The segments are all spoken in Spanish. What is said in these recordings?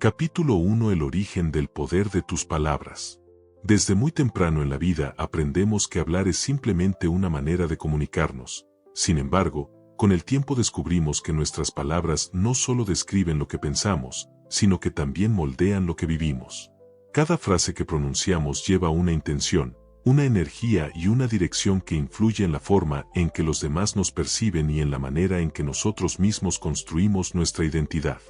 Capítulo 1. El origen del poder de tus palabras. Desde muy temprano en la vida aprendemos que hablar es simplemente una manera de comunicarnos. Sin embargo, con el tiempo descubrimos que nuestras palabras no solo describen lo que pensamos, sino que también moldean lo que vivimos. Cada frase que pronunciamos lleva una intención, una energía y una dirección que influye en la forma en que los demás nos perciben y en la manera en que nosotros mismos construimos nuestra identidad.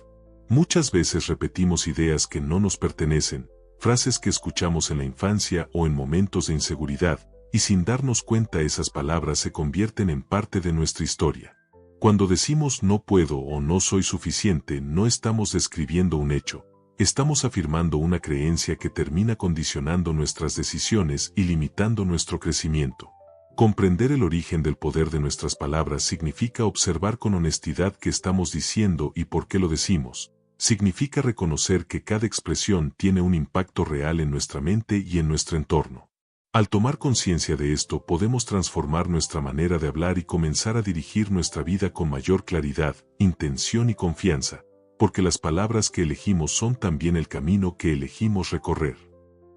Muchas veces repetimos ideas que no nos pertenecen, frases que escuchamos en la infancia o en momentos de inseguridad, y sin darnos cuenta esas palabras se convierten en parte de nuestra historia. Cuando decimos no puedo o no soy suficiente, no estamos describiendo un hecho, estamos afirmando una creencia que termina condicionando nuestras decisiones y limitando nuestro crecimiento. Comprender el origen del poder de nuestras palabras significa observar con honestidad qué estamos diciendo y por qué lo decimos. Significa reconocer que cada expresión tiene un impacto real en nuestra mente y en nuestro entorno. Al tomar conciencia de esto, podemos transformar nuestra manera de hablar y comenzar a dirigir nuestra vida con mayor claridad, intención y confianza, porque las palabras que elegimos son también el camino que elegimos recorrer.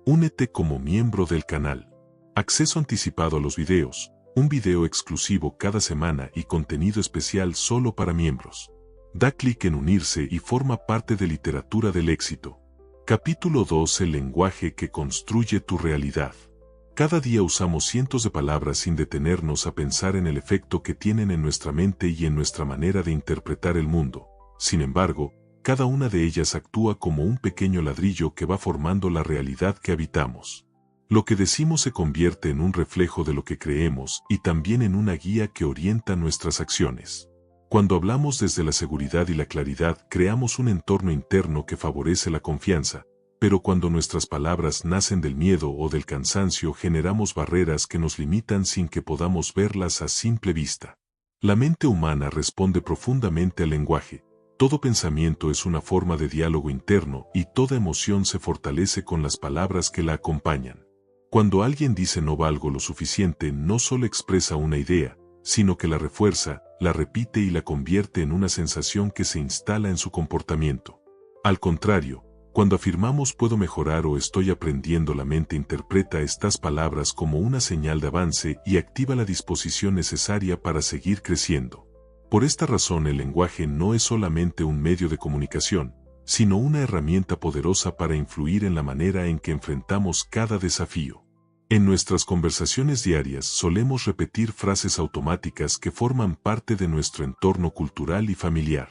Únete como miembro del canal. Acceso anticipado a los videos, un video exclusivo cada semana y contenido especial solo para miembros. Da clic en unirse y forma parte de Literatura del Éxito. Capítulo 2. El lenguaje que construye tu realidad. Cada día usamos cientos de palabras sin detenernos a pensar en el efecto que tienen en nuestra mente y en nuestra manera de interpretar el mundo. Sin embargo, cada una de ellas actúa como un pequeño ladrillo que va formando la realidad que habitamos. Lo que decimos se convierte en un reflejo de lo que creemos y también en una guía que orienta nuestras acciones. Cuando hablamos desde la seguridad y la claridad, creamos un entorno interno que favorece la confianza, pero cuando nuestras palabras nacen del miedo o del cansancio, generamos barreras que nos limitan sin que podamos verlas a simple vista. La mente humana responde profundamente al lenguaje. Todo pensamiento es una forma de diálogo interno y toda emoción se fortalece con las palabras que la acompañan. Cuando alguien dice no valgo lo suficiente, no solo expresa una idea, sino que la refuerza, la repite y la convierte en una sensación que se instala en su comportamiento. Al contrario, cuando afirmamos puedo mejorar o estoy aprendiendo, la mente interpreta estas palabras como una señal de avance y activa la disposición necesaria para seguir creciendo. Por esta razón, el lenguaje no es solamente un medio de comunicación, sino una herramienta poderosa para influir en la manera en que enfrentamos cada desafío. En nuestras conversaciones diarias solemos repetir frases automáticas que forman parte de nuestro entorno cultural y familiar.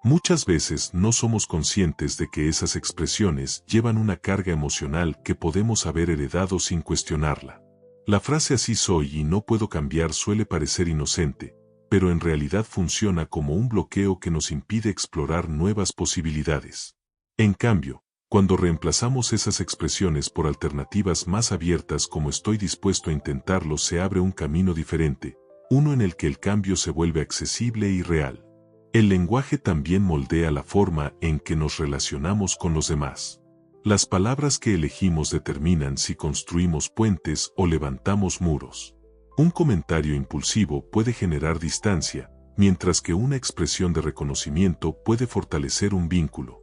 Muchas veces no somos conscientes de que esas expresiones llevan una carga emocional que podemos haber heredado sin cuestionarla. La frase así soy y no puedo cambiar suele parecer inocente, pero en realidad funciona como un bloqueo que nos impide explorar nuevas posibilidades. En cambio, cuando reemplazamos esas expresiones por alternativas más abiertas como estoy dispuesto a intentarlo, se abre un camino diferente, uno en el que el cambio se vuelve accesible y real. El lenguaje también moldea la forma en que nos relacionamos con los demás. Las palabras que elegimos determinan si construimos puentes o levantamos muros. Un comentario impulsivo puede generar distancia, mientras que una expresión de reconocimiento puede fortalecer un vínculo.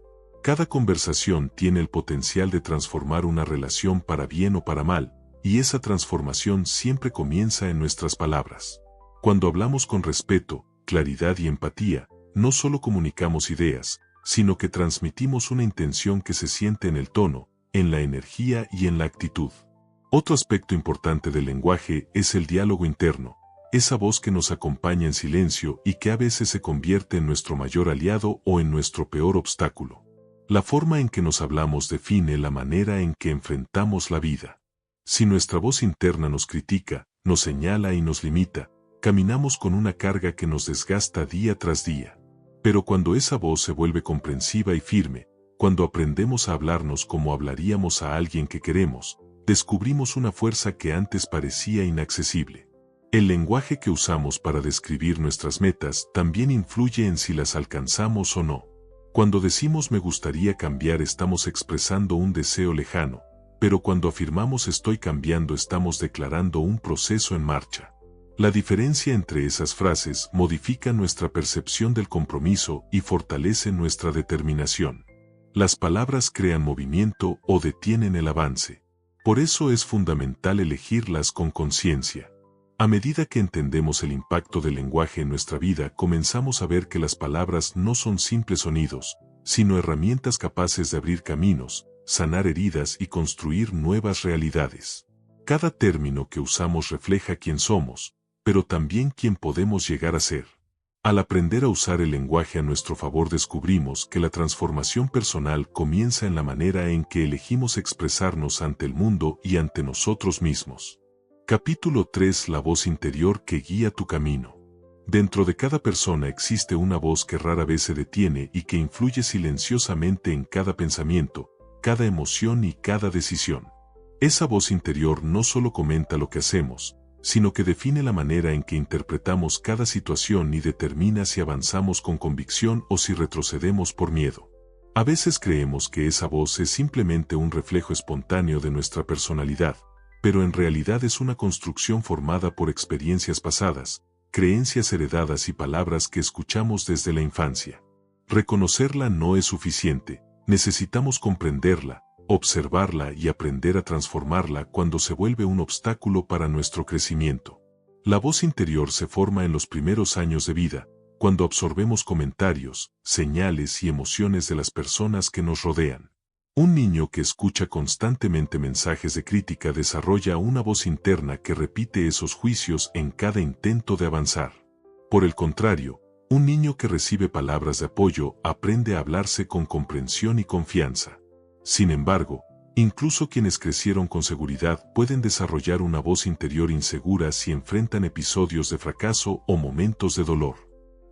Cada conversación tiene el potencial de transformar una relación para bien o para mal, y esa transformación siempre comienza en nuestras palabras. Cuando hablamos con respeto, claridad y empatía, no solo comunicamos ideas, sino que transmitimos una intención que se siente en el tono, en la energía y en la actitud. Otro aspecto importante del lenguaje es el diálogo interno, esa voz que nos acompaña en silencio y que a veces se convierte en nuestro mayor aliado o en nuestro peor obstáculo. La forma en que nos hablamos define la manera en que enfrentamos la vida. Si nuestra voz interna nos critica, nos señala y nos limita, caminamos con una carga que nos desgasta día tras día. Pero cuando esa voz se vuelve comprensiva y firme, cuando aprendemos a hablarnos como hablaríamos a alguien que queremos, descubrimos una fuerza que antes parecía inaccesible. El lenguaje que usamos para describir nuestras metas también influye en si las alcanzamos o no. Cuando decimos me gustaría cambiar, estamos expresando un deseo lejano, pero cuando afirmamos estoy cambiando, estamos declarando un proceso en marcha. La diferencia entre esas frases modifica nuestra percepción del compromiso y fortalece nuestra determinación. Las palabras crean movimiento o detienen el avance. Por eso es fundamental elegirlas con conciencia. A medida que entendemos el impacto del lenguaje en nuestra vida, comenzamos a ver que las palabras no son simples sonidos, sino herramientas capaces de abrir caminos, sanar heridas y construir nuevas realidades. Cada término que usamos refleja quién somos, pero también quién podemos llegar a ser. Al aprender a usar el lenguaje a nuestro favor, descubrimos que la transformación personal comienza en la manera en que elegimos expresarnos ante el mundo y ante nosotros mismos. Capítulo 3. La voz interior que guía tu camino. Dentro de cada persona existe una voz que rara vez se detiene y que influye silenciosamente en cada pensamiento, cada emoción y cada decisión. Esa voz interior no solo comenta lo que hacemos, sino que define la manera en que interpretamos cada situación y determina si avanzamos con convicción o si retrocedemos por miedo. A veces creemos que esa voz es simplemente un reflejo espontáneo de nuestra personalidad, pero en realidad es una construcción formada por experiencias pasadas, creencias heredadas y palabras que escuchamos desde la infancia. Reconocerla no es suficiente, necesitamos comprenderla, observarla y aprender a transformarla cuando se vuelve un obstáculo para nuestro crecimiento. La voz interior se forma en los primeros años de vida, cuando absorbemos comentarios, señales y emociones de las personas que nos rodean. Un niño que escucha constantemente mensajes de crítica desarrolla una voz interna que repite esos juicios en cada intento de avanzar. Por el contrario, un niño que recibe palabras de apoyo aprende a hablarse con comprensión y confianza. Sin embargo, incluso quienes crecieron con seguridad pueden desarrollar una voz interior insegura si enfrentan episodios de fracaso o momentos de dolor.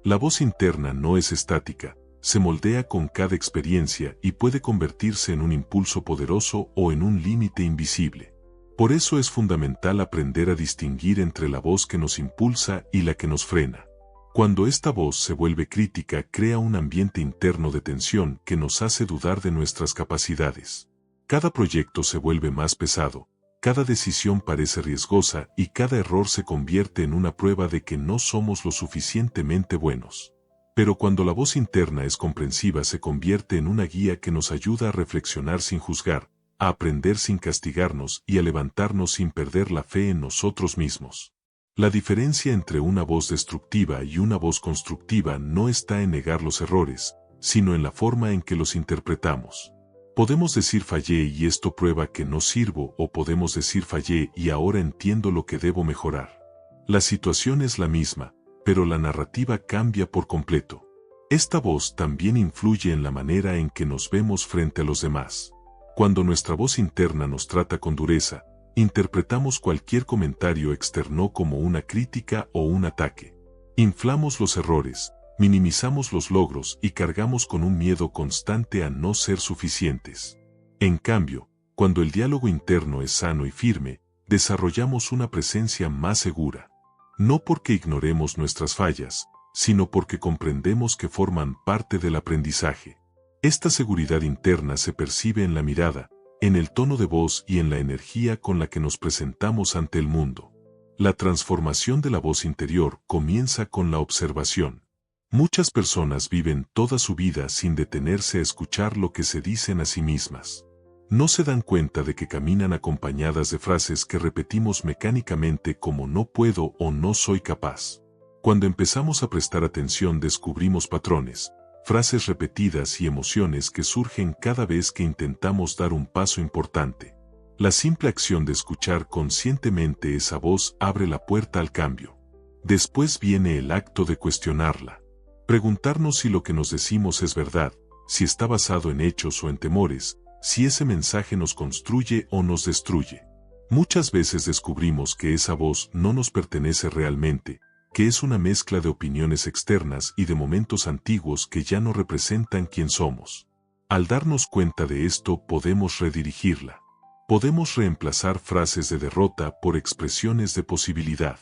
La voz interna no es estática, se moldea con cada experiencia y puede convertirse en un impulso poderoso o en un límite invisible. Por eso es fundamental aprender a distinguir entre la voz que nos impulsa y la que nos frena. Cuando esta voz se vuelve crítica, crea un ambiente interno de tensión que nos hace dudar de nuestras capacidades. Cada proyecto se vuelve más pesado, cada decisión parece riesgosa y cada error se convierte en una prueba de que no somos lo suficientemente buenos. Pero cuando la voz interna es comprensiva, se convierte en una guía que nos ayuda a reflexionar sin juzgar, a aprender sin castigarnos y a levantarnos sin perder la fe en nosotros mismos. La diferencia entre una voz destructiva y una voz constructiva no está en negar los errores, sino en la forma en que los interpretamos. Podemos decir fallé y esto prueba que no sirvo, o podemos decir fallé y ahora entiendo lo que debo mejorar. La situación es la misma, pero la narrativa cambia por completo. Esta voz también influye en la manera en que nos vemos frente a los demás. Cuando nuestra voz interna nos trata con dureza, interpretamos cualquier comentario externo como una crítica o un ataque. Inflamos los errores, minimizamos los logros y cargamos con un miedo constante a no ser suficientes. En cambio, cuando el diálogo interno es sano y firme, desarrollamos una presencia más segura. No porque ignoremos nuestras fallas, sino porque comprendemos que forman parte del aprendizaje. Esta seguridad interna se percibe en la mirada, en el tono de voz y en la energía con la que nos presentamos ante el mundo. La transformación de la voz interior comienza con la observación. Muchas personas viven toda su vida sin detenerse a escuchar lo que se dicen a sí mismas. No se dan cuenta de que caminan acompañadas de frases que repetimos mecánicamente como no puedo o no soy capaz. Cuando empezamos a prestar atención, descubrimos patrones, frases repetidas y emociones que surgen cada vez que intentamos dar un paso importante. La simple acción de escuchar conscientemente esa voz abre la puerta al cambio. Después viene el acto de cuestionarla. Preguntarnos si lo que nos decimos es verdad, si está basado en hechos o en temores, si ese mensaje nos construye o nos destruye. Muchas veces descubrimos que esa voz no nos pertenece realmente, que es una mezcla de opiniones externas y de momentos antiguos que ya no representan quién somos. Al darnos cuenta de esto, podemos redirigirla. Podemos reemplazar frases de derrota por expresiones de posibilidad.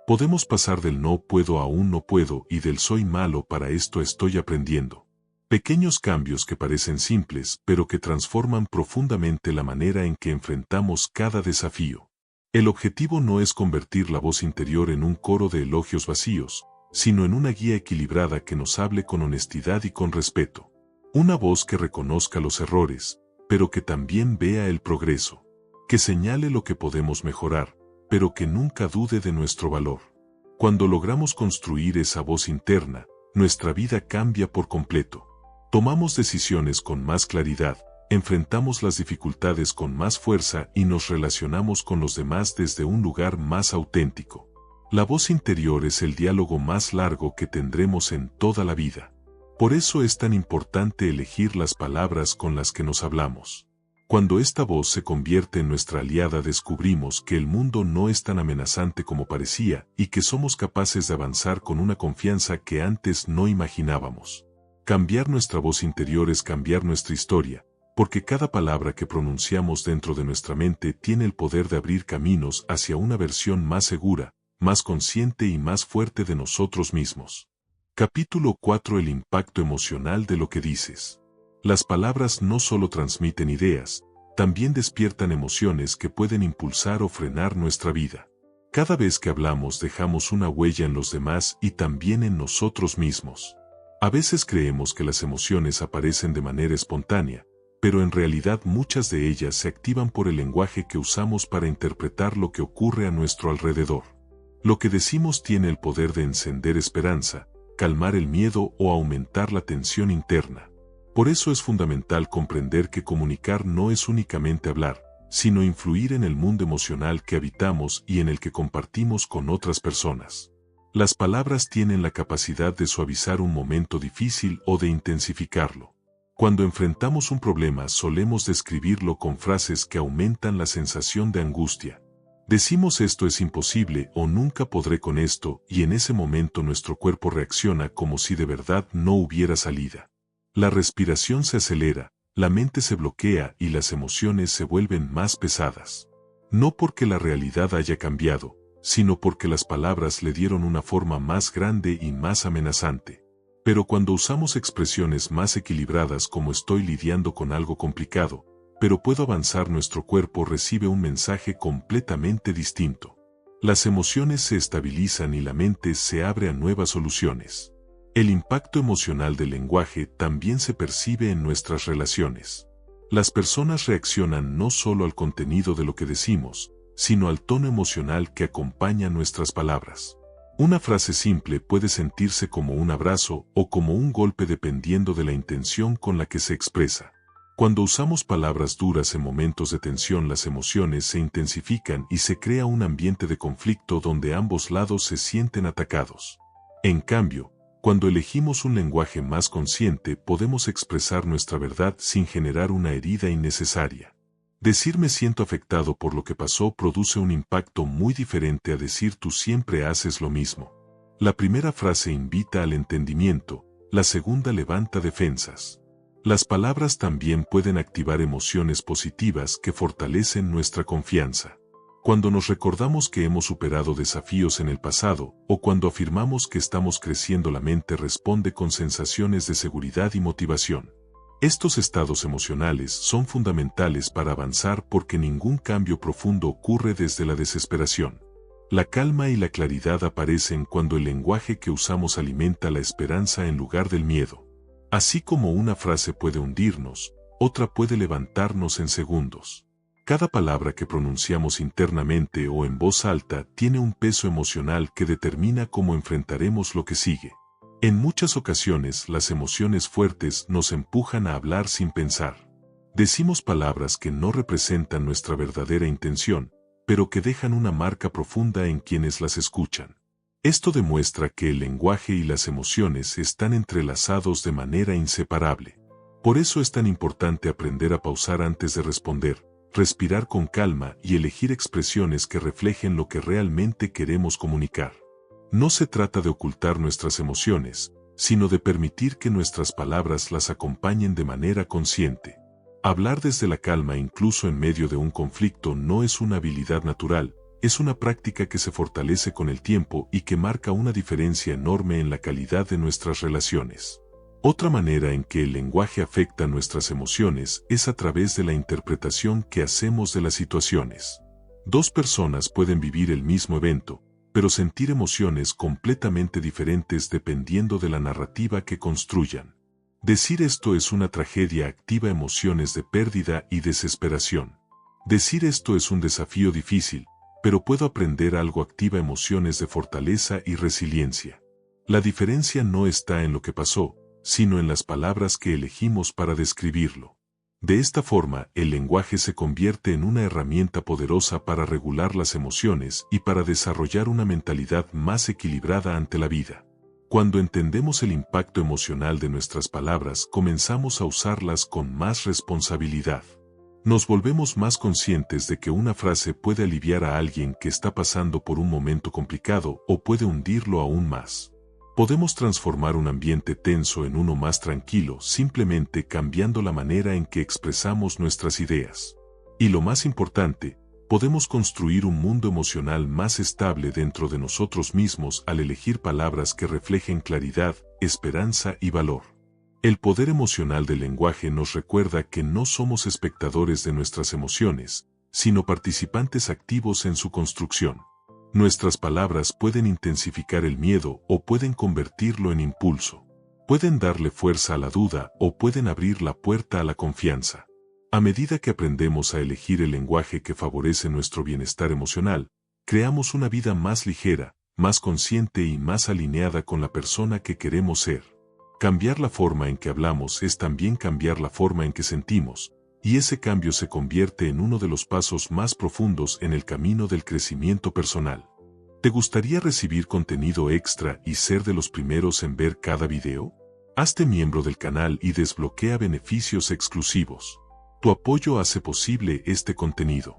Podemos pasar del no puedo a un no puedo y del soy malo para esto estoy aprendiendo. Pequeños cambios que parecen simples, pero que transforman profundamente la manera en que enfrentamos cada desafío. El objetivo no es convertir la voz interior en un coro de elogios vacíos, sino en una guía equilibrada que nos hable con honestidad y con respeto. Una voz que reconozca los errores, pero que también vea el progreso. Que señale lo que podemos mejorar, pero que nunca dude de nuestro valor. Cuando logramos construir esa voz interna, nuestra vida cambia por completo. Tomamos decisiones con más claridad, enfrentamos las dificultades con más fuerza y nos relacionamos con los demás desde un lugar más auténtico. La voz interior es el diálogo más largo que tendremos en toda la vida. Por eso es tan importante elegir las palabras con las que nos hablamos. Cuando esta voz se convierte en nuestra aliada, descubrimos que el mundo no es tan amenazante como parecía y que somos capaces de avanzar con una confianza que antes no imaginábamos. Cambiar nuestra voz interior es cambiar nuestra historia, porque cada palabra que pronunciamos dentro de nuestra mente tiene el poder de abrir caminos hacia una versión más segura, más consciente y más fuerte de nosotros mismos. Capítulo 4. El impacto emocional de lo que dices. Las palabras no solo transmiten ideas, también despiertan emociones que pueden impulsar o frenar nuestra vida. Cada vez que hablamos dejamos una huella en los demás y también en nosotros mismos. A veces creemos que las emociones aparecen de manera espontánea, pero en realidad muchas de ellas se activan por el lenguaje que usamos para interpretar lo que ocurre a nuestro alrededor. Lo que decimos tiene el poder de encender esperanza, calmar el miedo o aumentar la tensión interna. Por eso es fundamental comprender que comunicar no es únicamente hablar, sino influir en el mundo emocional que habitamos y en el que compartimos con otras personas. Las palabras tienen la capacidad de suavizar un momento difícil o de intensificarlo. Cuando enfrentamos un problema solemos describirlo con frases que aumentan la sensación de angustia. Decimos esto es imposible o nunca podré con esto, y en ese momento nuestro cuerpo reacciona como si de verdad no hubiera salida. La respiración se acelera, la mente se bloquea y las emociones se vuelven más pesadas. No porque la realidad haya cambiado, sino porque las palabras le dieron una forma más grande y más amenazante. Pero cuando usamos expresiones más equilibradas como estoy lidiando con algo complicado, pero puedo avanzar, nuestro cuerpo recibe un mensaje completamente distinto. Las emociones se estabilizan y la mente se abre a nuevas soluciones. El impacto emocional del lenguaje también se percibe en nuestras relaciones. Las personas reaccionan no solo al contenido de lo que decimos, sino al tono emocional que acompaña nuestras palabras. Una frase simple puede sentirse como un abrazo o como un golpe dependiendo de la intención con la que se expresa. Cuando usamos palabras duras en momentos de tensión, las emociones se intensifican y se crea un ambiente de conflicto donde ambos lados se sienten atacados. En cambio, cuando elegimos un lenguaje más consciente, podemos expresar nuestra verdad sin generar una herida innecesaria. Decir me siento afectado por lo que pasó produce un impacto muy diferente a decir tú siempre haces lo mismo. La primera frase invita al entendimiento, la segunda levanta defensas. Las palabras también pueden activar emociones positivas que fortalecen nuestra confianza. Cuando nos recordamos que hemos superado desafíos en el pasado, o cuando afirmamos que estamos creciendo, la mente responde con sensaciones de seguridad y motivación. Estos estados emocionales son fundamentales para avanzar porque ningún cambio profundo ocurre desde la desesperación. La calma y la claridad aparecen cuando el lenguaje que usamos alimenta la esperanza en lugar del miedo. Así como una frase puede hundirnos, otra puede levantarnos en segundos. Cada palabra que pronunciamos internamente o en voz alta tiene un peso emocional que determina cómo enfrentaremos lo que sigue. En muchas ocasiones las emociones fuertes nos empujan a hablar sin pensar. Decimos palabras que no representan nuestra verdadera intención, pero que dejan una marca profunda en quienes las escuchan. Esto demuestra que el lenguaje y las emociones están entrelazados de manera inseparable. Por eso es tan importante aprender a pausar antes de responder, respirar con calma y elegir expresiones que reflejen lo que realmente queremos comunicar. No se trata de ocultar nuestras emociones, sino de permitir que nuestras palabras las acompañen de manera consciente. Hablar desde la calma incluso en medio de un conflicto no es una habilidad natural, es una práctica que se fortalece con el tiempo y que marca una diferencia enorme en la calidad de nuestras relaciones. Otra manera en que el lenguaje afecta nuestras emociones es a través de la interpretación que hacemos de las situaciones. Dos personas pueden vivir el mismo evento, pero sentir emociones completamente diferentes dependiendo de la narrativa que construyan. Decir esto es una tragedia, activa emociones de pérdida y desesperación. Decir esto es un desafío difícil, pero puedo aprender algo, activa emociones de fortaleza y resiliencia. La diferencia no está en lo que pasó, sino en las palabras que elegimos para describirlo. De esta forma, el lenguaje se convierte en una herramienta poderosa para regular las emociones y para desarrollar una mentalidad más equilibrada ante la vida. Cuando entendemos el impacto emocional de nuestras palabras, comenzamos a usarlas con más responsabilidad. Nos volvemos más conscientes de que una frase puede aliviar a alguien que está pasando por un momento complicado o puede hundirlo aún más. Podemos transformar un ambiente tenso en uno más tranquilo simplemente cambiando la manera en que expresamos nuestras ideas. Y lo más importante, podemos construir un mundo emocional más estable dentro de nosotros mismos al elegir palabras que reflejen claridad, esperanza y valor. El poder emocional del lenguaje nos recuerda que no somos espectadores de nuestras emociones, sino participantes activos en su construcción. Nuestras palabras pueden intensificar el miedo o pueden convertirlo en impulso. Pueden darle fuerza a la duda o pueden abrir la puerta a la confianza. A medida que aprendemos a elegir el lenguaje que favorece nuestro bienestar emocional, creamos una vida más ligera, más consciente y más alineada con la persona que queremos ser. Cambiar la forma en que hablamos es también cambiar la forma en que sentimos, y ese cambio se convierte en uno de los pasos más profundos en el camino del crecimiento personal. ¿Te gustaría recibir contenido extra y ser de los primeros en ver cada video? Hazte miembro del canal y desbloquea beneficios exclusivos. Tu apoyo hace posible este contenido.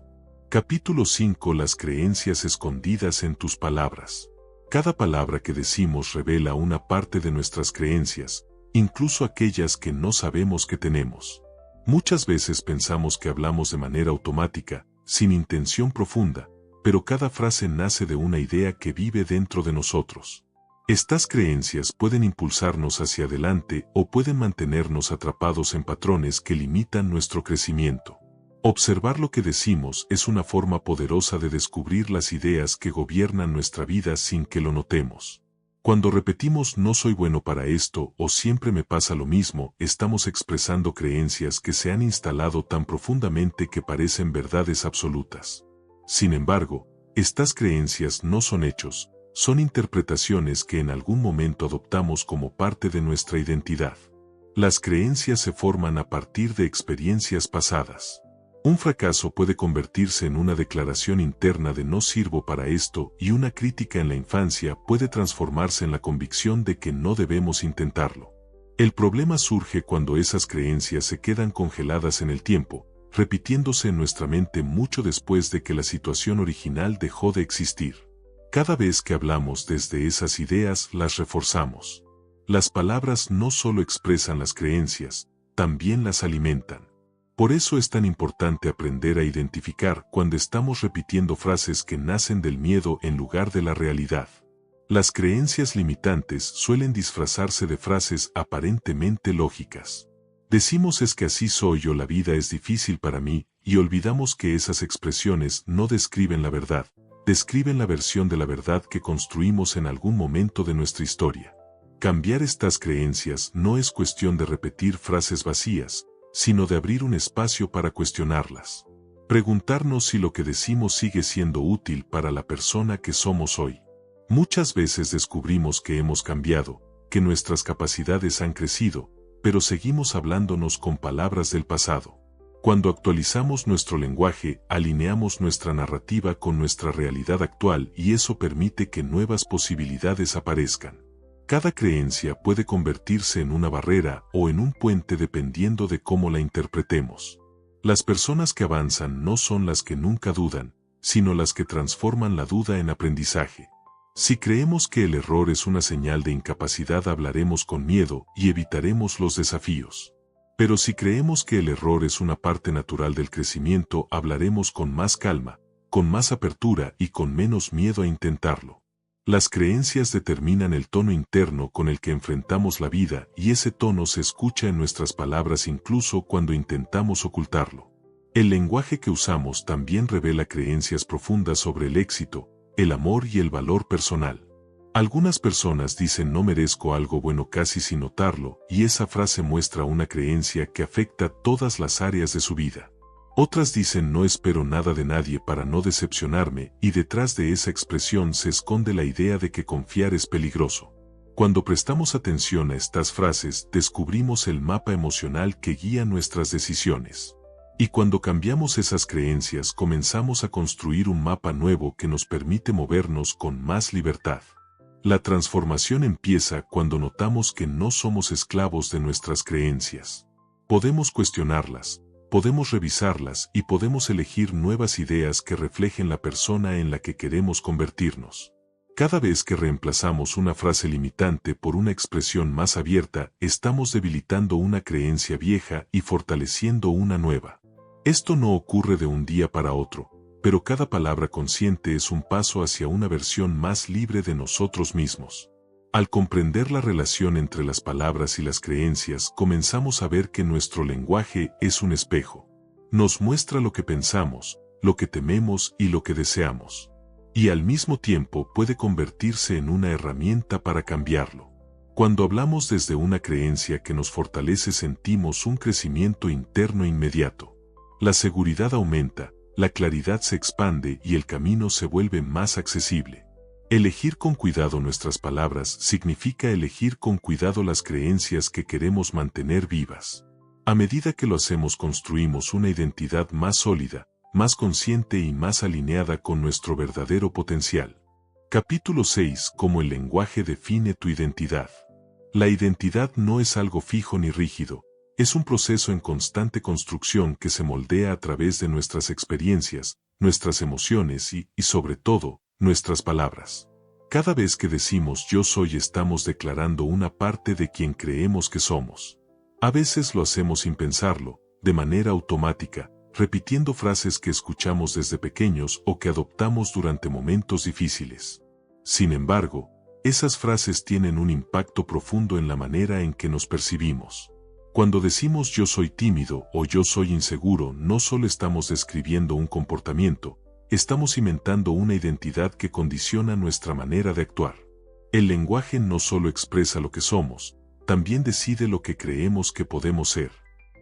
Capítulo 5. Las creencias escondidas en tus palabras. Cada palabra que decimos revela una parte de nuestras creencias, incluso aquellas que no sabemos que tenemos. Muchas veces pensamos que hablamos de manera automática, sin intención profunda, pero cada frase nace de una idea que vive dentro de nosotros. Estas creencias pueden impulsarnos hacia adelante o pueden mantenernos atrapados en patrones que limitan nuestro crecimiento. Observar lo que decimos es una forma poderosa de descubrir las ideas que gobiernan nuestra vida sin que lo notemos. Cuando repetimos "no soy bueno para esto" o "siempre me pasa lo mismo", estamos expresando creencias que se han instalado tan profundamente que parecen verdades absolutas. Sin embargo, estas creencias no son hechos, son interpretaciones que en algún momento adoptamos como parte de nuestra identidad. Las creencias se forman a partir de experiencias pasadas. Un fracaso puede convertirse en una declaración interna de "no sirvo para esto", y una crítica en la infancia puede transformarse en la convicción de que no debemos intentarlo. El problema surge cuando esas creencias se quedan congeladas en el tiempo, repitiéndose en nuestra mente mucho después de que la situación original dejó de existir. Cada vez que hablamos desde esas ideas, las reforzamos. Las palabras no solo expresan las creencias, también las alimentan. Por eso es tan importante aprender a identificar cuando estamos repitiendo frases que nacen del miedo en lugar de la realidad. Las creencias limitantes suelen disfrazarse de frases aparentemente lógicas. Decimos "es que así soy" o "la vida es difícil para mí", y olvidamos que esas expresiones no describen la verdad, describen la versión de la verdad que construimos en algún momento de nuestra historia. Cambiar estas creencias no es cuestión de repetir frases vacías, sino de abrir un espacio para cuestionarlas. Preguntarnos si lo que decimos sigue siendo útil para la persona que somos hoy. Muchas veces descubrimos que hemos cambiado, que nuestras capacidades han crecido, pero seguimos hablándonos con palabras del pasado. Cuando actualizamos nuestro lenguaje, alineamos nuestra narrativa con nuestra realidad actual y eso permite que nuevas posibilidades aparezcan. Cada creencia puede convertirse en una barrera o en un puente dependiendo de cómo la interpretemos. Las personas que avanzan no son las que nunca dudan, sino las que transforman la duda en aprendizaje. Si creemos que el error es una señal de incapacidad, hablaremos con miedo y evitaremos los desafíos. Pero si creemos que el error es una parte natural del crecimiento, hablaremos con más calma, con más apertura y con menos miedo a intentarlo. Las creencias determinan el tono interno con el que enfrentamos la vida y ese tono se escucha en nuestras palabras incluso cuando intentamos ocultarlo. El lenguaje que usamos también revela creencias profundas sobre el éxito, el amor y el valor personal. Algunas personas dicen no merezco algo bueno casi sin notarlo, y esa frase muestra una creencia que afecta todas las áreas de su vida. Otras dicen no espero nada de nadie para no decepcionarme, y detrás de esa expresión se esconde la idea de que confiar es peligroso. Cuando prestamos atención a estas frases, descubrimos el mapa emocional que guía nuestras decisiones. Y cuando cambiamos esas creencias, comenzamos a construir un mapa nuevo que nos permite movernos con más libertad. La transformación empieza cuando notamos que no somos esclavos de nuestras creencias. Podemos cuestionarlas, podemos revisarlas y podemos elegir nuevas ideas que reflejen la persona en la que queremos convertirnos. Cada vez que reemplazamos una frase limitante por una expresión más abierta, estamos debilitando una creencia vieja y fortaleciendo una nueva. Esto no ocurre de un día para otro, pero cada palabra consciente es un paso hacia una versión más libre de nosotros mismos. Al comprender la relación entre las palabras y las creencias, comenzamos a ver que nuestro lenguaje es un espejo. Nos muestra lo que pensamos, lo que tememos y lo que deseamos. Y al mismo tiempo puede convertirse en una herramienta para cambiarlo. Cuando hablamos desde una creencia que nos fortalece, sentimos un crecimiento interno inmediato. La seguridad aumenta, la claridad se expande y el camino se vuelve más accesible. Elegir con cuidado nuestras palabras significa elegir con cuidado las creencias que queremos mantener vivas. A medida que lo hacemos, construimos una identidad más sólida, más consciente y más alineada con nuestro verdadero potencial. Capítulo 6. Cómo el lenguaje define tu identidad. La identidad no es algo fijo ni rígido. Es un proceso en constante construcción que se moldea a través de nuestras experiencias, nuestras emociones y, sobre todo, nuestras palabras. Cada vez que decimos yo soy, estamos declarando una parte de quien creemos que somos. A veces lo hacemos sin pensarlo, de manera automática, repitiendo frases que escuchamos desde pequeños o que adoptamos durante momentos difíciles. Sin embargo, esas frases tienen un impacto profundo en la manera en que nos percibimos. Cuando decimos yo soy tímido o yo soy inseguro, no solo estamos describiendo un comportamiento, estamos cimentando una identidad que condiciona nuestra manera de actuar. El lenguaje no solo expresa lo que somos, también decide lo que creemos que podemos ser.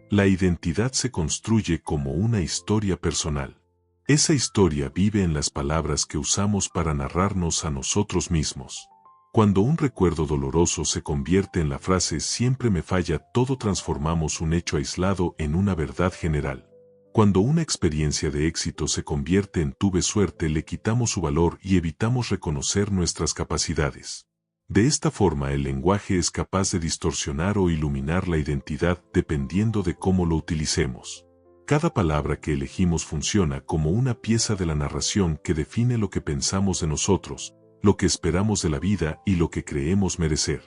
La identidad se construye como una historia personal. Esa historia vive en las palabras que usamos para narrarnos a nosotros mismos. Cuando un recuerdo doloroso se convierte en la frase siempre me falla todo, transformamos un hecho aislado en una verdad general. Cuando una experiencia de éxito se convierte en tuve suerte, le quitamos su valor y evitamos reconocer nuestras capacidades. De esta forma, el lenguaje es capaz de distorsionar o iluminar la identidad dependiendo de cómo lo utilicemos. Cada palabra que elegimos funciona como una pieza de la narración que define lo que pensamos de nosotros, lo que esperamos de la vida y lo que creemos merecer.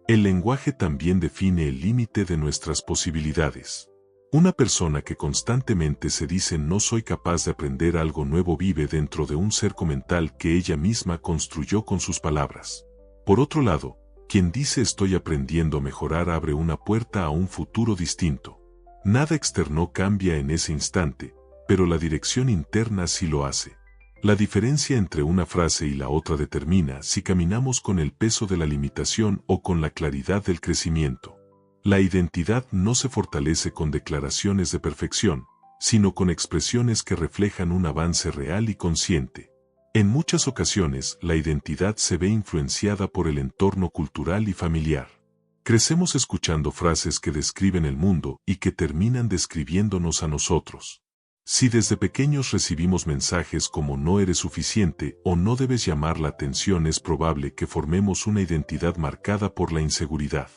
El lenguaje también define el límite de nuestras posibilidades. Una persona que constantemente se dice no soy capaz de aprender algo nuevo vive dentro de un cerco mental que ella misma construyó con sus palabras. Por otro lado, quien dice estoy aprendiendo a mejorar abre una puerta a un futuro distinto. Nada externo cambia en ese instante, pero la dirección interna sí lo hace. La diferencia entre una frase y la otra determina si caminamos con el peso de la limitación o con la claridad del crecimiento. La identidad no se fortalece con declaraciones de perfección, sino con expresiones que reflejan un avance real y consciente. En muchas ocasiones, la identidad se ve influenciada por el entorno cultural y familiar. Crecemos escuchando frases que describen el mundo y que terminan describiéndonos a nosotros. Si desde pequeños recibimos mensajes como no eres suficiente o no debes llamar la atención, es probable que formemos una identidad marcada por la inseguridad.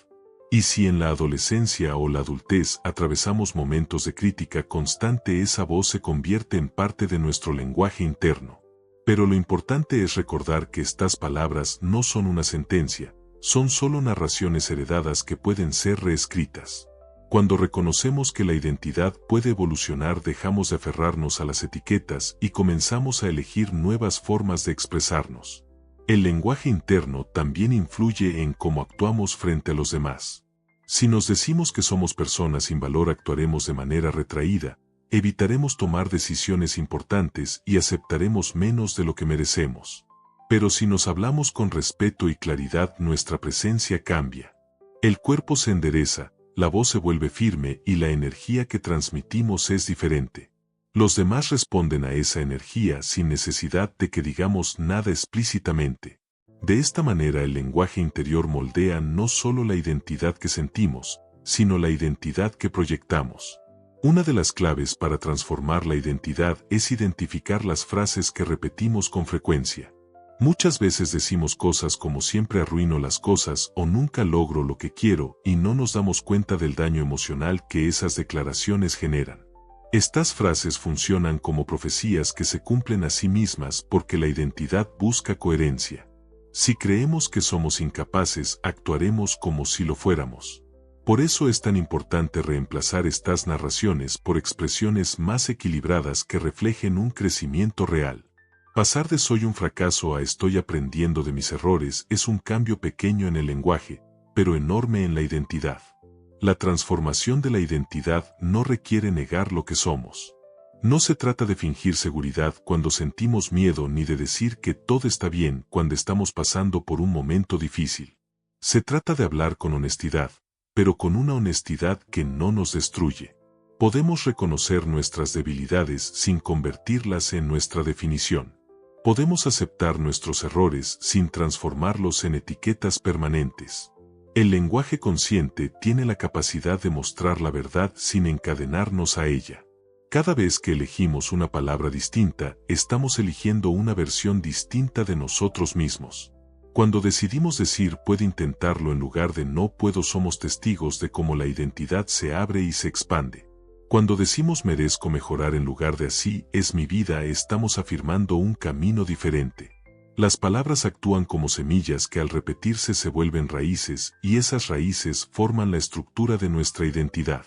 Y si en la adolescencia o la adultez atravesamos momentos de crítica constante, esa voz se convierte en parte de nuestro lenguaje interno. Pero lo importante es recordar que estas palabras no son una sentencia, son solo narraciones heredadas que pueden ser reescritas. Cuando reconocemos que la identidad puede evolucionar, dejamos de aferrarnos a las etiquetas y comenzamos a elegir nuevas formas de expresarnos. El lenguaje interno también influye en cómo actuamos frente a los demás. Si nos decimos que somos personas sin valor, actuaremos de manera retraída, evitaremos tomar decisiones importantes y aceptaremos menos de lo que merecemos. Pero si nos hablamos con respeto y claridad, nuestra presencia cambia. El cuerpo se endereza, la voz se vuelve firme y la energía que transmitimos es diferente. Los demás responden a esa energía sin necesidad de que digamos nada explícitamente. De esta manera el lenguaje interior moldea no solo la identidad que sentimos, sino la identidad que proyectamos. Una de las claves para transformar la identidad es identificar las frases que repetimos con frecuencia. Muchas veces decimos cosas como siempre arruino las cosas o nunca logro lo que quiero y no nos damos cuenta del daño emocional que esas declaraciones generan. Estas frases funcionan como profecías que se cumplen a sí mismas porque la identidad busca coherencia. Si creemos que somos incapaces, actuaremos como si lo fuéramos. Por eso es tan importante reemplazar estas narraciones por expresiones más equilibradas que reflejen un crecimiento real. Pasar de soy un fracaso a estoy aprendiendo de mis errores es un cambio pequeño en el lenguaje, pero enorme en la identidad. La transformación de la identidad no requiere negar lo que somos. No se trata de fingir seguridad cuando sentimos miedo ni de decir que todo está bien cuando estamos pasando por un momento difícil. Se trata de hablar con honestidad, pero con una honestidad que no nos destruye. Podemos reconocer nuestras debilidades sin convertirlas en nuestra definición. Podemos aceptar nuestros errores sin transformarlos en etiquetas permanentes. El lenguaje consciente tiene la capacidad de mostrar la verdad sin encadenarnos a ella. Cada vez que elegimos una palabra distinta, estamos eligiendo una versión distinta de nosotros mismos. Cuando decidimos decir puedo intentarlo en lugar de no puedo, somos testigos de cómo la identidad se abre y se expande. Cuando decimos merezco mejorar en lugar de así es mi vida, estamos afirmando un camino diferente. Las palabras actúan como semillas que al repetirse se vuelven raíces y esas raíces forman la estructura de nuestra identidad.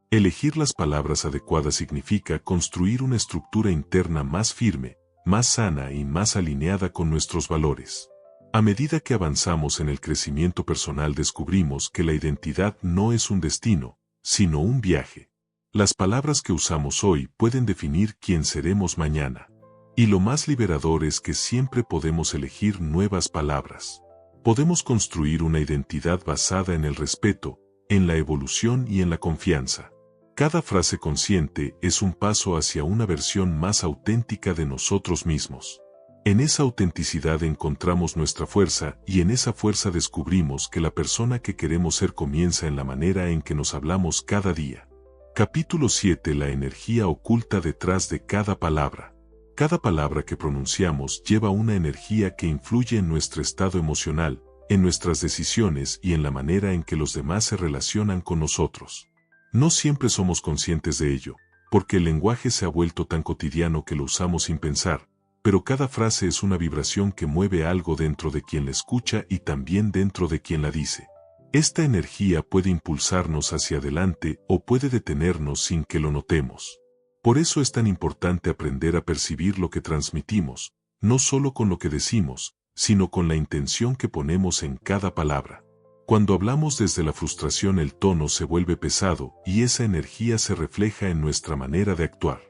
Elegir las palabras adecuadas significa construir una estructura interna más firme, más sana y más alineada con nuestros valores. A medida que avanzamos en el crecimiento personal descubrimos que la identidad no es un destino, sino un viaje. Las palabras que usamos hoy pueden definir quién seremos mañana. Y lo más liberador es que siempre podemos elegir nuevas palabras. Podemos construir una identidad basada en el respeto, en la evolución y en la confianza. Cada frase consciente es un paso hacia una versión más auténtica de nosotros mismos. En esa autenticidad encontramos nuestra fuerza y en esa fuerza descubrimos que la persona que queremos ser comienza en la manera en que nos hablamos cada día. Capítulo 7. La energía oculta detrás de cada palabra. Cada palabra que pronunciamos lleva una energía que influye en nuestro estado emocional, en nuestras decisiones y en la manera en que los demás se relacionan con nosotros. No siempre somos conscientes de ello, porque el lenguaje se ha vuelto tan cotidiano que lo usamos sin pensar, pero cada frase es una vibración que mueve algo dentro de quien la escucha y también dentro de quien la dice. Esta energía puede impulsarnos hacia adelante o puede detenernos sin que lo notemos. Por eso es tan importante aprender a percibir lo que transmitimos, no solo con lo que decimos, sino con la intención que ponemos en cada palabra. Cuando hablamos desde la frustración el tono se vuelve pesado y esa energía se refleja en nuestra manera de actuar.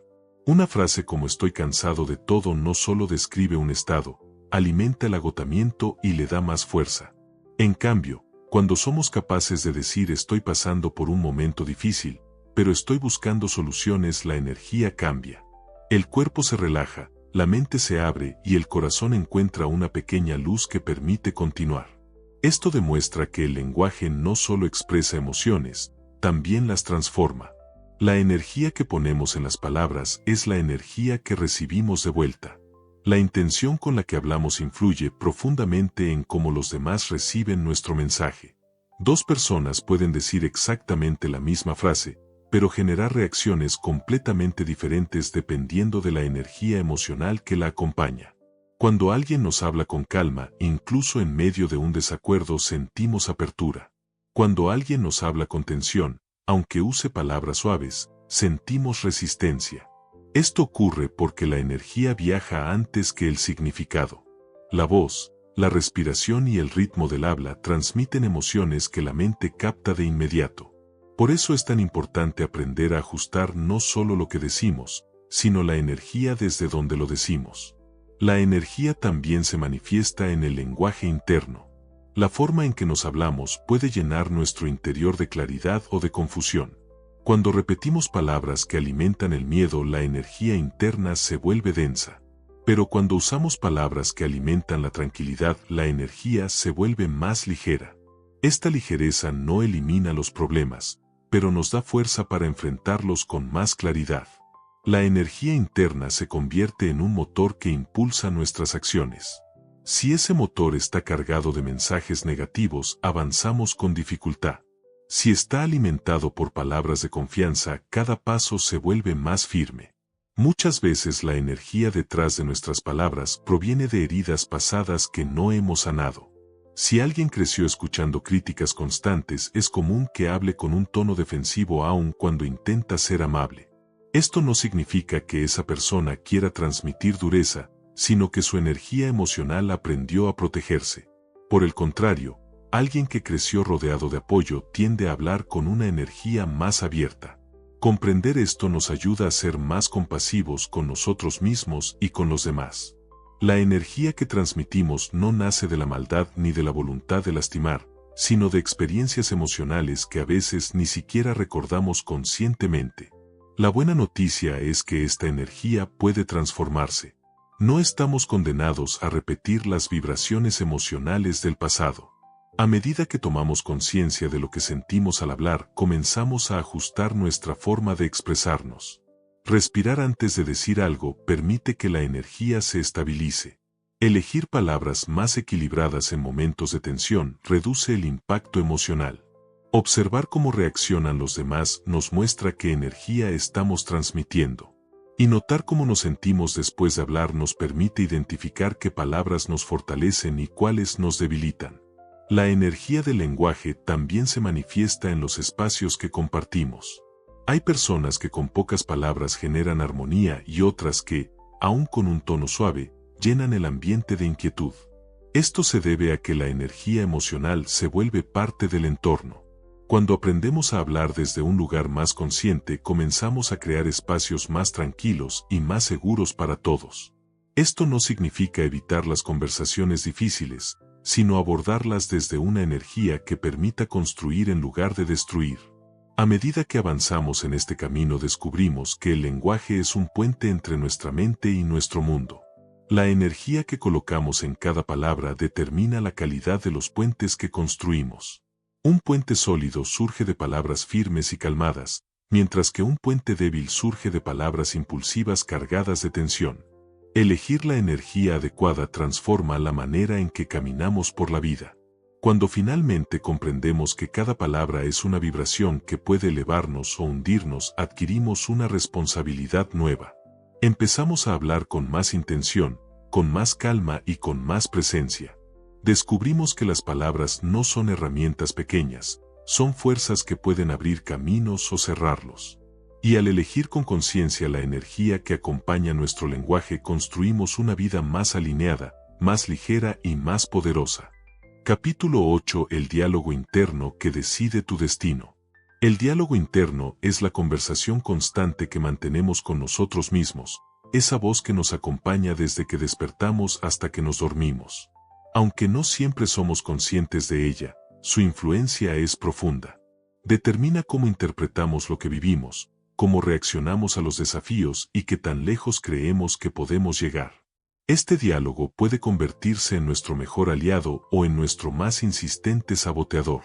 Una frase como estoy cansado de todo no solo describe un estado, alimenta el agotamiento y le da más fuerza. En cambio, cuando somos capaces de decir estoy pasando por un momento difícil, pero estoy buscando soluciones, la energía cambia. El cuerpo se relaja, la mente se abre y el corazón encuentra una pequeña luz que permite continuar. Esto demuestra que el lenguaje no solo expresa emociones, también las transforma. La energía que ponemos en las palabras es la energía que recibimos de vuelta. La intención con la que hablamos influye profundamente en cómo los demás reciben nuestro mensaje. Dos personas pueden decir exactamente la misma frase, pero generar reacciones completamente diferentes dependiendo de la energía emocional que la acompaña. Cuando alguien nos habla con calma, incluso en medio de un desacuerdo sentimos apertura. Cuando alguien nos habla con tensión, aunque use palabras suaves, sentimos resistencia. Esto ocurre porque la energía viaja antes que el significado. La voz, la respiración y el ritmo del habla transmiten emociones que la mente capta de inmediato. Por eso es tan importante aprender a ajustar no solo lo que decimos, sino la energía desde donde lo decimos. La energía también se manifiesta en el lenguaje interno. La forma en que nos hablamos puede llenar nuestro interior de claridad o de confusión. Cuando repetimos palabras que alimentan el miedo, la energía interna se vuelve densa. Pero cuando usamos palabras que alimentan la tranquilidad, la energía se vuelve más ligera. Esta ligereza no elimina los problemas, pero nos da fuerza para enfrentarlos con más claridad. La energía interna se convierte en un motor que impulsa nuestras acciones. Si ese motor está cargado de mensajes negativos, avanzamos con dificultad. Si está alimentado por palabras de confianza, cada paso se vuelve más firme. Muchas veces la energía detrás de nuestras palabras proviene de heridas pasadas que no hemos sanado. Si alguien creció escuchando críticas constantes, es común que hable con un tono defensivo aun cuando intenta ser amable. Esto no significa que esa persona quiera transmitir dureza, sino que su energía emocional aprendió a protegerse. Por el contrario, alguien que creció rodeado de apoyo tiende a hablar con una energía más abierta. Comprender esto nos ayuda a ser más compasivos con nosotros mismos y con los demás. La energía que transmitimos no nace de la maldad ni de la voluntad de lastimar, sino de experiencias emocionales que a veces ni siquiera recordamos conscientemente. La buena noticia es que esta energía puede transformarse. No estamos condenados a repetir las vibraciones emocionales del pasado. A medida que tomamos conciencia de lo que sentimos al hablar, comenzamos a ajustar nuestra forma de expresarnos. Respirar antes de decir algo permite que la energía se estabilice. Elegir palabras más equilibradas en momentos de tensión reduce el impacto emocional. Observar cómo reaccionan los demás nos muestra qué energía estamos transmitiendo. Y notar cómo nos sentimos después de hablar nos permite identificar qué palabras nos fortalecen y cuáles nos debilitan. La energía del lenguaje también se manifiesta en los espacios que compartimos. Hay personas que con pocas palabras generan armonía y otras que, aun con un tono suave, llenan el ambiente de inquietud. Esto se debe a que la energía emocional se vuelve parte del entorno. Cuando aprendemos a hablar desde un lugar más consciente, comenzamos a crear espacios más tranquilos y más seguros para todos. Esto no significa evitar las conversaciones difíciles, sino abordarlas desde una energía que permita construir en lugar de destruir. A medida que avanzamos en este camino, descubrimos que el lenguaje es un puente entre nuestra mente y nuestro mundo. La energía que colocamos en cada palabra determina la calidad de los puentes que construimos. Un puente sólido surge de palabras firmes y calmadas, mientras que un puente débil surge de palabras impulsivas cargadas de tensión. Elegir la energía adecuada transforma la manera en que caminamos por la vida. Cuando finalmente comprendemos que cada palabra es una vibración que puede elevarnos o hundirnos, adquirimos una responsabilidad nueva. Empezamos a hablar con más intención, con más calma y con más presencia. Descubrimos que las palabras no son herramientas pequeñas, son fuerzas que pueden abrir caminos o cerrarlos. Y al elegir con conciencia la energía que acompaña nuestro lenguaje, construimos una vida más alineada, más ligera y más poderosa. Capítulo 8. El diálogo interno que decide tu destino. El diálogo interno es la conversación constante que mantenemos con nosotros mismos, esa voz que nos acompaña desde que despertamos hasta que nos dormimos. Aunque no siempre somos conscientes de ella, su influencia es profunda. Determina cómo interpretamos lo que vivimos, cómo reaccionamos a los desafíos y qué tan lejos creemos que podemos llegar. Este diálogo puede convertirse en nuestro mejor aliado o en nuestro más insistente saboteador.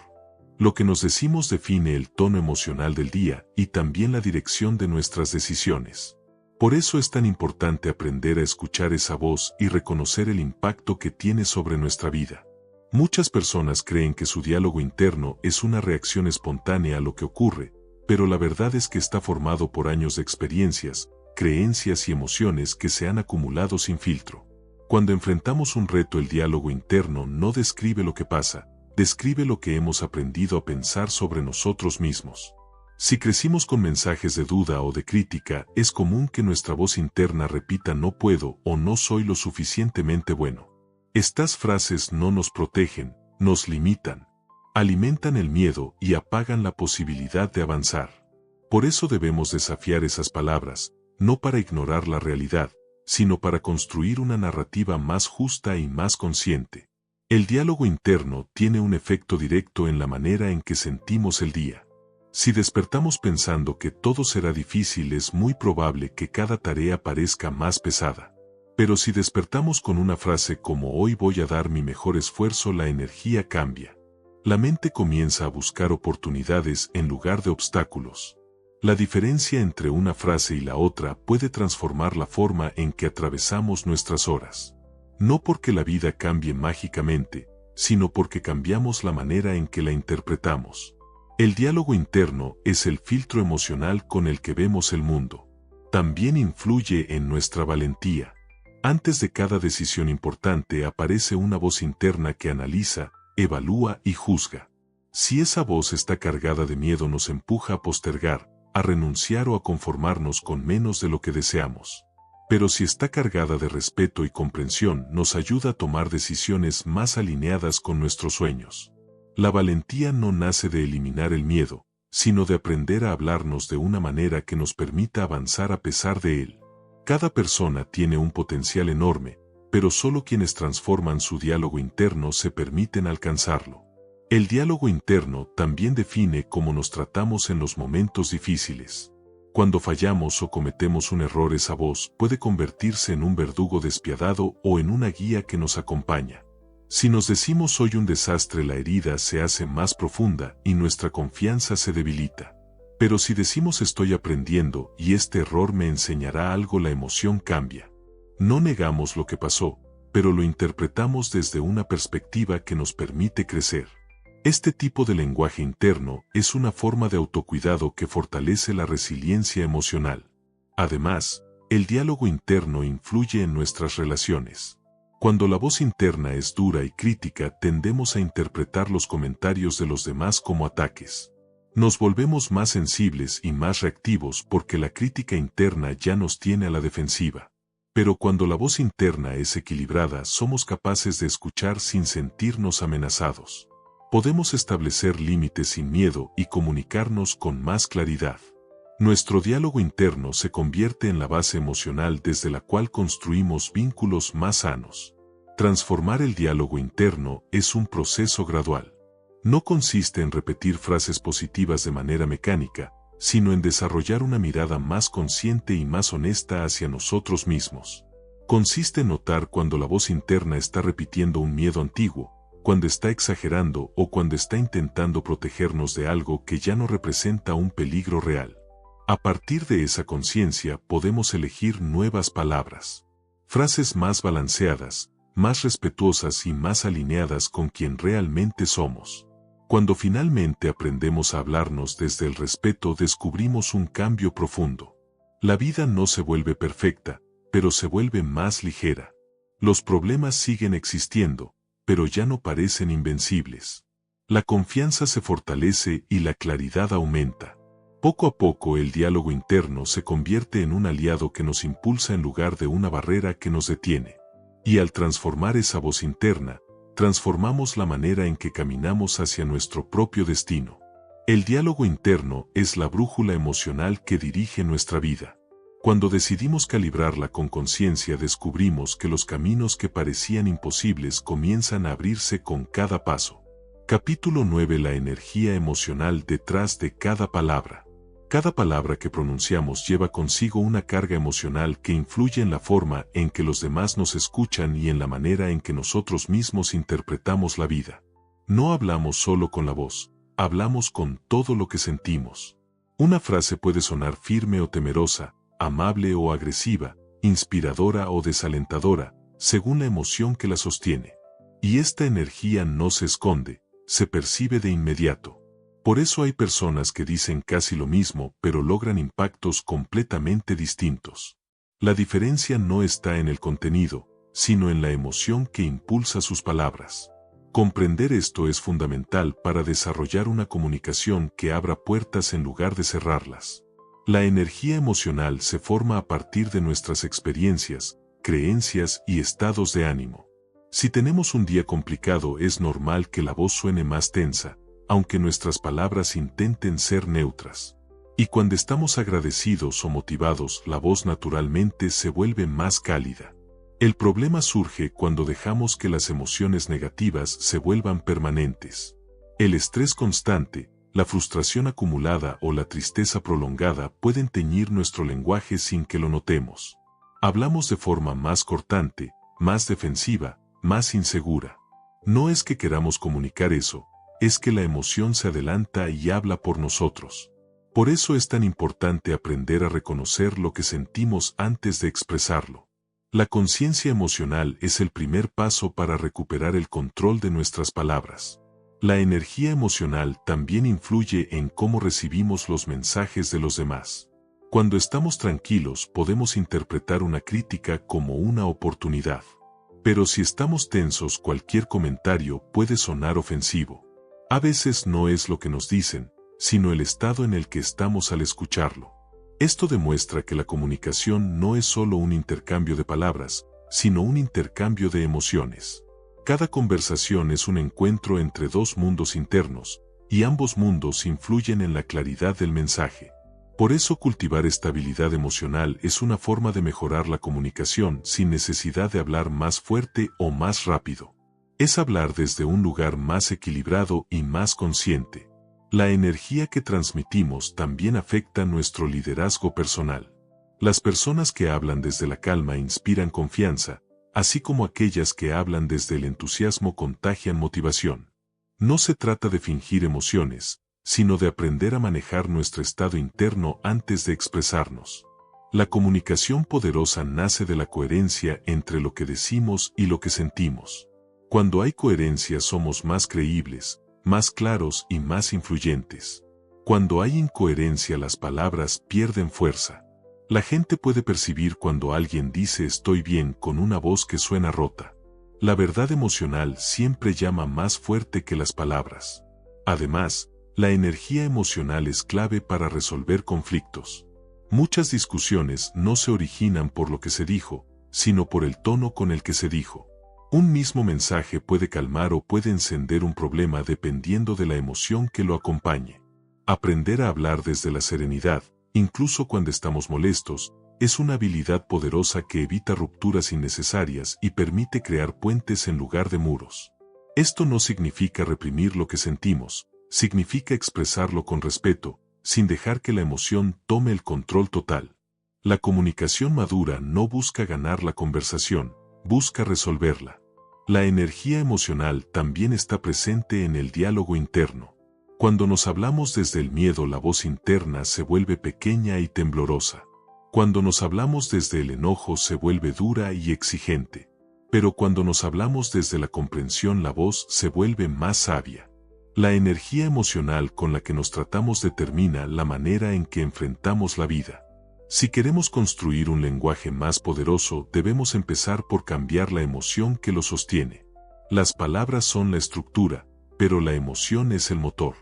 Lo que nos decimos define el tono emocional del día y también la dirección de nuestras decisiones. Por eso es tan importante aprender a escuchar esa voz y reconocer el impacto que tiene sobre nuestra vida. Muchas personas creen que su diálogo interno es una reacción espontánea a lo que ocurre, pero la verdad es que está formado por años de experiencias, creencias y emociones que se han acumulado sin filtro. Cuando enfrentamos un reto, el diálogo interno no describe lo que pasa, describe lo que hemos aprendido a pensar sobre nosotros mismos. Si crecimos con mensajes de duda o de crítica, es común que nuestra voz interna repita no puedo o no soy lo suficientemente bueno. Estas frases no nos protegen, nos limitan, alimentan el miedo y apagan la posibilidad de avanzar. Por eso debemos desafiar esas palabras, no para ignorar la realidad, sino para construir una narrativa más justa y más consciente. El diálogo interno tiene un efecto directo en la manera en que sentimos el día. Si despertamos pensando que todo será difícil, es muy probable que cada tarea parezca más pesada. Pero si despertamos con una frase como "hoy voy a dar mi mejor esfuerzo", la energía cambia. La mente comienza a buscar oportunidades en lugar de obstáculos. La diferencia entre una frase y la otra puede transformar la forma en que atravesamos nuestras horas. No porque la vida cambie mágicamente, sino porque cambiamos la manera en que la interpretamos. El diálogo interno es el filtro emocional con el que vemos el mundo. También influye en nuestra valentía. Antes de cada decisión importante aparece una voz interna que analiza, evalúa y juzga. Si esa voz está cargada de miedo, nos empuja a postergar, a renunciar o a conformarnos con menos de lo que deseamos. Pero si está cargada de respeto y comprensión, nos ayuda a tomar decisiones más alineadas con nuestros sueños. La valentía no nace de eliminar el miedo, sino de aprender a hablarnos de una manera que nos permita avanzar a pesar de él. Cada persona tiene un potencial enorme, pero solo quienes transforman su diálogo interno se permiten alcanzarlo. El diálogo interno también define cómo nos tratamos en los momentos difíciles. Cuando fallamos o cometemos un error, esa voz puede convertirse en un verdugo despiadado o en una guía que nos acompaña. Si nos decimos "soy un desastre", la herida se hace más profunda y nuestra confianza se debilita. Pero si decimos "estoy aprendiendo y este error me enseñará algo", la emoción cambia. No negamos lo que pasó, pero lo interpretamos desde una perspectiva que nos permite crecer. Este tipo de lenguaje interno es una forma de autocuidado que fortalece la resiliencia emocional. Además, el diálogo interno influye en nuestras relaciones. Cuando la voz interna es dura y crítica, tendemos a interpretar los comentarios de los demás como ataques. Nos volvemos más sensibles y más reactivos porque la crítica interna ya nos tiene a la defensiva. Pero cuando la voz interna es equilibrada, somos capaces de escuchar sin sentirnos amenazados. Podemos establecer límites sin miedo y comunicarnos con más claridad. Nuestro diálogo interno se convierte en la base emocional desde la cual construimos vínculos más sanos. Transformar el diálogo interno es un proceso gradual. No consiste en repetir frases positivas de manera mecánica, sino en desarrollar una mirada más consciente y más honesta hacia nosotros mismos. Consiste en notar cuando la voz interna está repitiendo un miedo antiguo, cuando está exagerando o cuando está intentando protegernos de algo que ya no representa un peligro real. A partir de esa conciencia podemos elegir nuevas palabras, frases más balanceadas, más respetuosas y más alineadas con quien realmente somos. Cuando finalmente aprendemos a hablarnos desde el respeto, descubrimos un cambio profundo. La vida no se vuelve perfecta, pero se vuelve más ligera. Los problemas siguen existiendo, pero ya no parecen invencibles. La confianza se fortalece y la claridad aumenta. Poco a poco el diálogo interno se convierte en un aliado que nos impulsa en lugar de una barrera que nos detiene. Y al transformar esa voz interna, transformamos la manera en que caminamos hacia nuestro propio destino. El diálogo interno es la brújula emocional que dirige nuestra vida. Cuando decidimos calibrarla con conciencia, descubrimos que los caminos que parecían imposibles comienzan a abrirse con cada paso. Capítulo 9. La energía emocional detrás de cada palabra. Cada palabra que pronunciamos lleva consigo una carga emocional que influye en la forma en que los demás nos escuchan y en la manera en que nosotros mismos interpretamos la vida. No hablamos solo con la voz, hablamos con todo lo que sentimos. Una frase puede sonar firme o temerosa, amable o agresiva, inspiradora o desalentadora, según la emoción que la sostiene. Y esta energía no se esconde, se percibe de inmediato. Por eso hay personas que dicen casi lo mismo, pero logran impactos completamente distintos. La diferencia no está en el contenido, sino en la emoción que impulsa sus palabras. Comprender esto es fundamental para desarrollar una comunicación que abra puertas en lugar de cerrarlas. La energía emocional se forma a partir de nuestras experiencias, creencias y estados de ánimo. Si tenemos un día complicado, es normal que la voz suene más tensa, aunque nuestras palabras intenten ser neutras. Y cuando estamos agradecidos o motivados, la voz naturalmente se vuelve más cálida. El problema surge cuando dejamos que las emociones negativas se vuelvan permanentes. El estrés constante, la frustración acumulada o la tristeza prolongada pueden teñir nuestro lenguaje sin que lo notemos. Hablamos de forma más cortante, más defensiva, más insegura. No es que queramos comunicar eso, es que la emoción se adelanta y habla por nosotros. Por eso es tan importante aprender a reconocer lo que sentimos antes de expresarlo. La conciencia emocional es el primer paso para recuperar el control de nuestras palabras. La energía emocional también influye en cómo recibimos los mensajes de los demás. Cuando estamos tranquilos podemos interpretar una crítica como una oportunidad. Pero si estamos tensos, cualquier comentario puede sonar ofensivo. A veces no es lo que nos dicen, sino el estado en el que estamos al escucharlo. Esto demuestra que la comunicación no es solo un intercambio de palabras, sino un intercambio de emociones. Cada conversación es un encuentro entre dos mundos internos, y ambos mundos influyen en la claridad del mensaje. Por eso cultivar estabilidad emocional es una forma de mejorar la comunicación sin necesidad de hablar más fuerte o más rápido. Es hablar desde un lugar más equilibrado y más consciente. La energía que transmitimos también afecta nuestro liderazgo personal. Las personas que hablan desde la calma inspiran confianza, así como aquellas que hablan desde el entusiasmo contagian motivación. No se trata de fingir emociones, sino de aprender a manejar nuestro estado interno antes de expresarnos. La comunicación poderosa nace de la coherencia entre lo que decimos y lo que sentimos. Cuando hay coherencia somos más creíbles, más claros y más influyentes. Cuando hay incoherencia las palabras pierden fuerza. La gente puede percibir cuando alguien dice estoy bien con una voz que suena rota. La verdad emocional siempre llama más fuerte que las palabras. Además, la energía emocional es clave para resolver conflictos. Muchas discusiones no se originan por lo que se dijo, sino por el tono con el que se dijo. Un mismo mensaje puede calmar o puede encender un problema dependiendo de la emoción que lo acompañe. Aprender a hablar desde la serenidad, incluso cuando estamos molestos, es una habilidad poderosa que evita rupturas innecesarias y permite crear puentes en lugar de muros. Esto no significa reprimir lo que sentimos, significa expresarlo con respeto, sin dejar que la emoción tome el control total. La comunicación madura no busca ganar la conversación, busca resolverla. La energía emocional también está presente en el diálogo interno. Cuando nos hablamos desde el miedo, la voz interna se vuelve pequeña y temblorosa. Cuando nos hablamos desde el enojo, se vuelve dura y exigente. Pero cuando nos hablamos desde la comprensión, la voz se vuelve más sabia. La energía emocional con la que nos tratamos determina la manera en que enfrentamos la vida. Si queremos construir un lenguaje más poderoso, debemos empezar por cambiar la emoción que lo sostiene. Las palabras son la estructura, pero la emoción es el motor.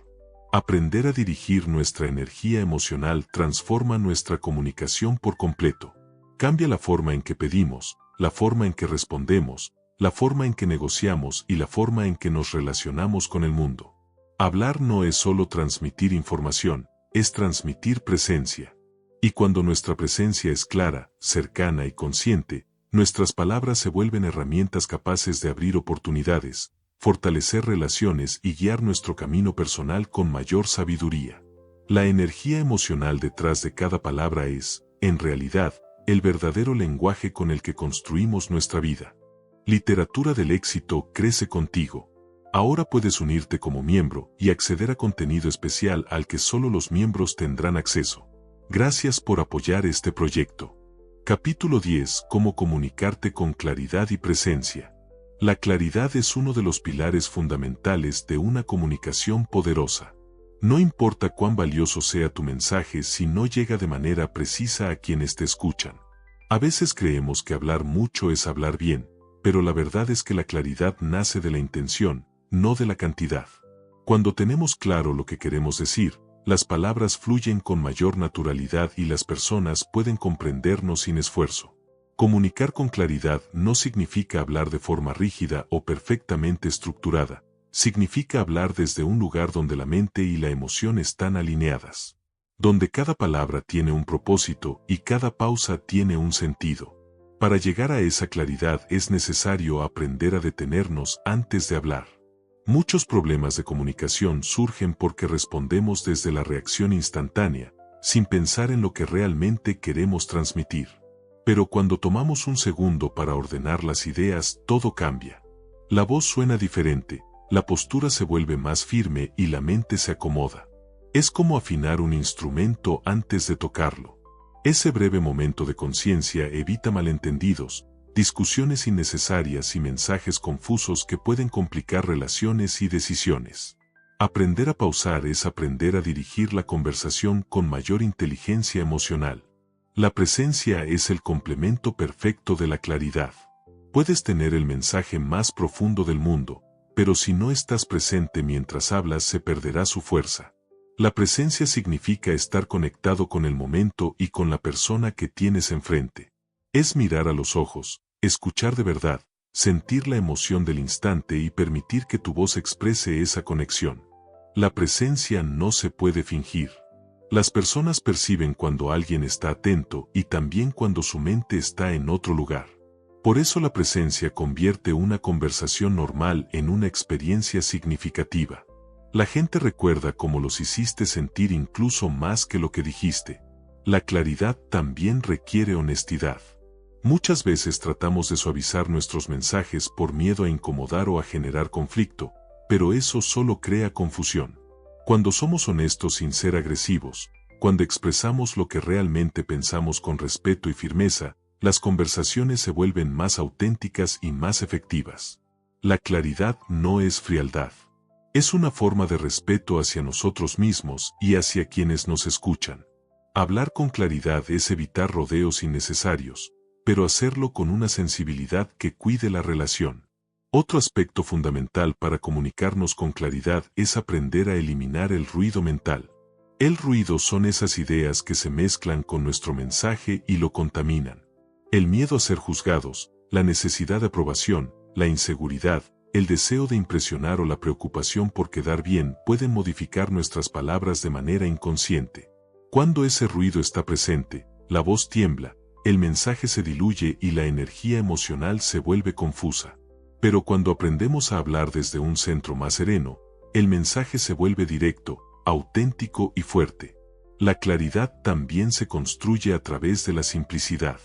Aprender a dirigir nuestra energía emocional transforma nuestra comunicación por completo. Cambia la forma en que pedimos, la forma en que respondemos, la forma en que negociamos y la forma en que nos relacionamos con el mundo. Hablar no es solo transmitir información, es transmitir presencia. Y cuando nuestra presencia es clara, cercana y consciente, nuestras palabras se vuelven herramientas capaces de abrir oportunidades, fortalecer relaciones y guiar nuestro camino personal con mayor sabiduría. La energía emocional detrás de cada palabra es, en realidad, el verdadero lenguaje con el que construimos nuestra vida. Literatura del éxito crece contigo. Ahora puedes unirte como miembro y acceder a contenido especial al que solo los miembros tendrán acceso. Gracias por apoyar este proyecto. Capítulo 10. Cómo comunicarte con claridad y presencia. La claridad es uno de los pilares fundamentales de una comunicación poderosa. No importa cuán valioso sea tu mensaje si no llega de manera precisa a quienes te escuchan. A veces creemos que hablar mucho es hablar bien, pero la verdad es que la claridad nace de la intención, no de la cantidad. Cuando tenemos claro lo que queremos decir, las palabras fluyen con mayor naturalidad y las personas pueden comprendernos sin esfuerzo. Comunicar con claridad no significa hablar de forma rígida o perfectamente estructurada, significa hablar desde un lugar donde la mente y la emoción están alineadas. donde cada palabra tiene un propósito y cada pausa tiene un sentido. Para llegar a esa claridad es necesario aprender a detenernos antes de hablar. Muchos problemas de comunicación surgen porque respondemos desde la reacción instantánea, sin pensar en lo que realmente queremos transmitir. Pero cuando tomamos un segundo para ordenar las ideas, todo cambia. La voz suena diferente, la postura se vuelve más firme y la mente se acomoda. Es como afinar un instrumento antes de tocarlo. Ese breve momento de conciencia evita malentendidos, discusiones innecesarias y mensajes confusos que pueden complicar relaciones y decisiones. Aprender a pausar es aprender a dirigir la conversación con mayor inteligencia emocional. La presencia es el complemento perfecto de la claridad. Puedes tener el mensaje más profundo del mundo, pero si no estás presente mientras hablas se perderá su fuerza. La presencia significa estar conectado con el momento y con la persona que tienes enfrente. Es mirar a los ojos, escuchar de verdad, sentir la emoción del instante y permitir que tu voz exprese esa conexión. La presencia no se puede fingir. Las personas perciben cuando alguien está atento y también cuando su mente está en otro lugar. Por eso la presencia convierte una conversación normal en una experiencia significativa. La gente recuerda cómo los hiciste sentir incluso más que lo que dijiste. La claridad también requiere honestidad. Muchas veces tratamos de suavizar nuestros mensajes por miedo a incomodar o a generar conflicto, pero eso solo crea confusión. Cuando somos honestos sin ser agresivos, cuando expresamos lo que realmente pensamos con respeto y firmeza, las conversaciones se vuelven más auténticas y más efectivas. La claridad no es frialdad. Es una forma de respeto hacia nosotros mismos y hacia quienes nos escuchan. Hablar con claridad es evitar rodeos innecesarios, pero hacerlo con una sensibilidad que cuide la relación. Otro aspecto fundamental para comunicarnos con claridad es aprender a eliminar el ruido mental. El ruido son esas ideas que se mezclan con nuestro mensaje y lo contaminan. El miedo a ser juzgados, la necesidad de aprobación, la inseguridad, el deseo de impresionar o la preocupación por quedar bien pueden modificar nuestras palabras de manera inconsciente. Cuando ese ruido está presente, la voz tiembla, el mensaje se diluye y la energía emocional se vuelve confusa. Pero cuando aprendemos a hablar desde un centro más sereno, el mensaje se vuelve directo, auténtico y fuerte. La claridad también se construye a través de la simplicidad.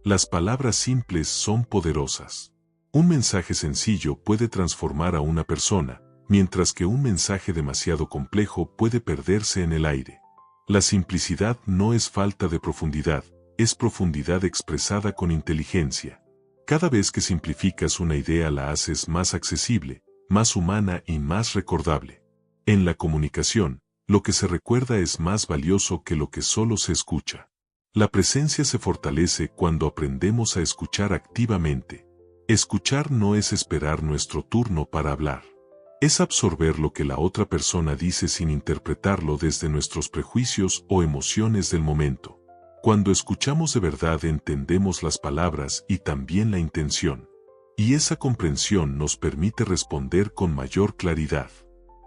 Las palabras simples son poderosas. Un mensaje sencillo puede transformar a una persona, mientras que un mensaje demasiado complejo puede perderse en el aire. La simplicidad no es falta de profundidad, es profundidad expresada con inteligencia. Cada vez que simplificas una idea la haces más accesible, más humana y más recordable. En la comunicación, lo que se recuerda es más valioso que lo que solo se escucha. La presencia se fortalece cuando aprendemos a escuchar activamente. Escuchar no es esperar nuestro turno para hablar. Es absorber lo que la otra persona dice sin interpretarlo desde nuestros prejuicios o emociones del momento. Cuando escuchamos de verdad entendemos las palabras y también la intención. Y esa comprensión nos permite responder con mayor claridad.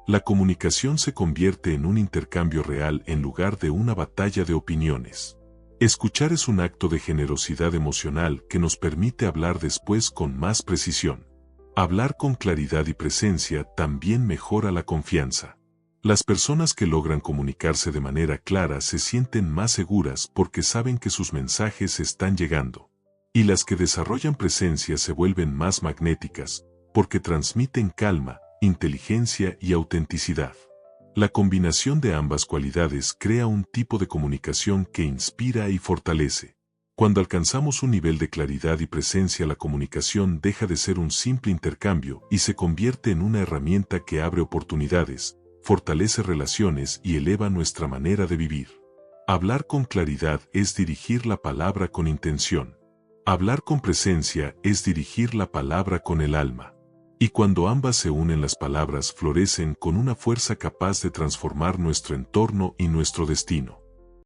La comunicación se convierte en un intercambio real en lugar de una batalla de opiniones. Escuchar es un acto de generosidad emocional que nos permite hablar después con más precisión. Hablar con claridad y presencia también mejora la confianza. Las personas que logran comunicarse de manera clara se sienten más seguras porque saben que sus mensajes están llegando. Y las que desarrollan presencia se vuelven más magnéticas, porque transmiten calma, inteligencia y autenticidad. La combinación de ambas cualidades crea un tipo de comunicación que inspira y fortalece. Cuando alcanzamos un nivel de claridad y presencia, la comunicación deja de ser un simple intercambio y se convierte en una herramienta que abre oportunidades, fortalece relaciones y eleva nuestra manera de vivir. Hablar con claridad es dirigir la palabra con intención. Hablar con presencia es dirigir la palabra con el alma. Y cuando ambas se unen, las palabras florecen con una fuerza capaz de transformar nuestro entorno y nuestro destino.